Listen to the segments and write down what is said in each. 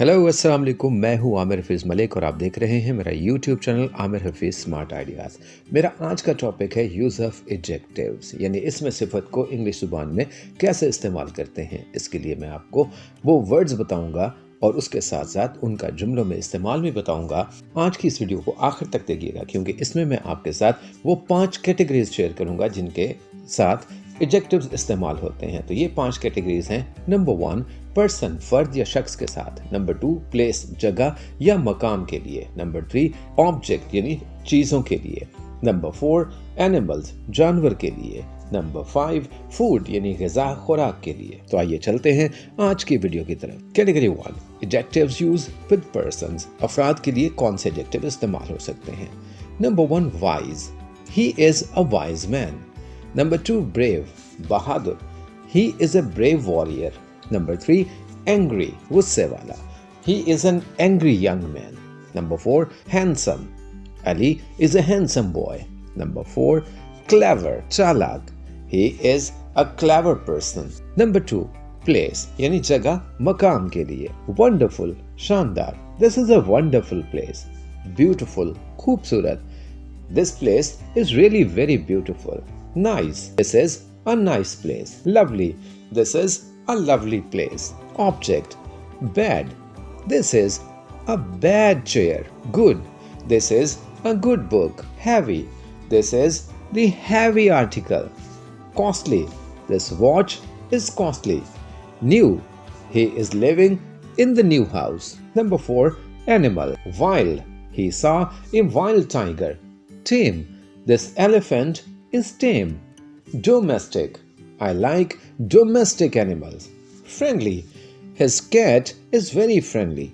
Hello अस्सलाम वालेकुम, मैं हूं आमिर हफीज़ मलिक और आप देख रहे हैं मेरा YouTube channel Aamir Hafeez smart ideas. मेरा आज का टॉपिक है यूज़ ऑफ एडजेक्टिव्स, यानी इसमें सिफत को इंग्लिश ज़ुबान में कैसे इस्तेमाल करते हैं। इसके लिए मैं आपको वो वर्ड्स बताऊंगा और उसके साथ साथ उनका जुमलों में इस्तेमाल भी बताऊंगा। आज की इस वीडियो को आखिर तक देखिएगा क्योंकि इसमें मैं आपके साथ वो 5 कैटेगरीज शेयर करूंगा जिनके साथ एडजेक्टिव्स इस्तेमाल होते हैं। तो ये 5 कैटेगरीज हैं। नंबर 1 पर्सन, फर्द या शख्स के साथ। नंबर 2 प्लेस, जगह या मकाम के लिए। नंबर 3 ऑब्जेक्ट यानी चीजों के लिए। नंबर 4 एनिमल्स, जानवर के लिए। नंबर 5 फूड यानी ग़िज़ा, खुराक के लिए। तो आइए चलते हैं आज की वीडियो की तरफ। Category 1 adjectives use with persons, अफराद के लिए कौन से एडजेक्टिव इस्तेमाल हो सकते हैं। Number 1 wise, he is a wise man. Number 2 brave, Bahadur, he is a brave warrior. Number 3 angry, गुस्से वाला, he is an angry young man. Number 4 handsome, Ali is a handsome boy. Number 4 clever, चालाक, he is a clever person. Number 2 place यानी जगह, मकाम के लिए। wonderful, शानदार, this is a wonderful place. beautiful, खूबसूरत, this place is really very beautiful. Nice, this is a nice place. Lovely, this is a lovely place. Object, bad, this is a bad chair. Good, this is a good book. Heavy, this is the heavy article. Costly, this watch is costly. New, he is living in the new house. Number 4 animal, wild, he saw a wild tiger. Tame, this elephant is tame. Domestic, I like domestic animals. Friendly, his cat is very friendly.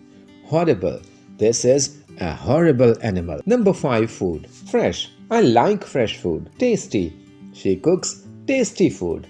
Horrible, this is a horrible animal. Number 5 food, fresh, I like fresh food. Tasty, she cooks tasty food.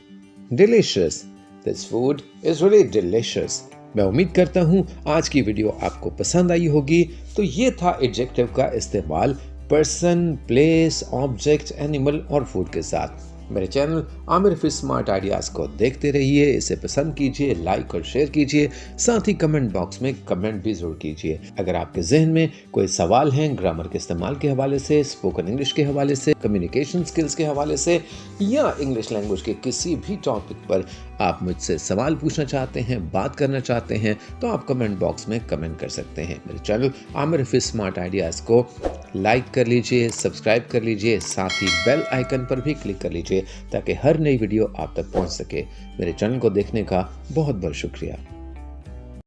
Delicious, this food is really delicious. मैं उम्मीद करता हूँ आज की video आपको पसंद आई होगी। तो ये था एडजेक्टिव का इस्तेमाल पर्सन, प्लेस, ऑब्जेक्ट, एनिमल और फूड के साथ। मेरे channel Aamir Hafeez smart ideas को देखते रहिए, इसे पसंद कीजिए, लाइक और शेयर कीजिए, साथ ही कमेंट बॉक्स में कमेंट भी जरूर कीजिए। अगर आपके जहन में कोई सवाल हैं ग्रामर के इस्तेमाल के हवाले से, स्पोकन इंग्लिश के हवाले से, कम्युनिकेशन स्किल्स के हवाले से या इंग्लिश लैंग्वेज के किसी भी टॉपिक पर आप मुझसे सवाल पूछना चाहते हैं, बात करना चाहते हैं, तो आप कमेंट बॉक्स में कमेंट कर सकते हैं। मेरे channel Aamir Hafeez smart ideas को लाइक कर लीजिए, सब्सक्राइब कर लीजिए, साथ ही बेल आइकन पर भी क्लिक कर लीजिए ताकि हर नई वीडियो आप तक पहुंच सके। मेरे चैनल को देखने का बहुत बहुत शुक्रिया।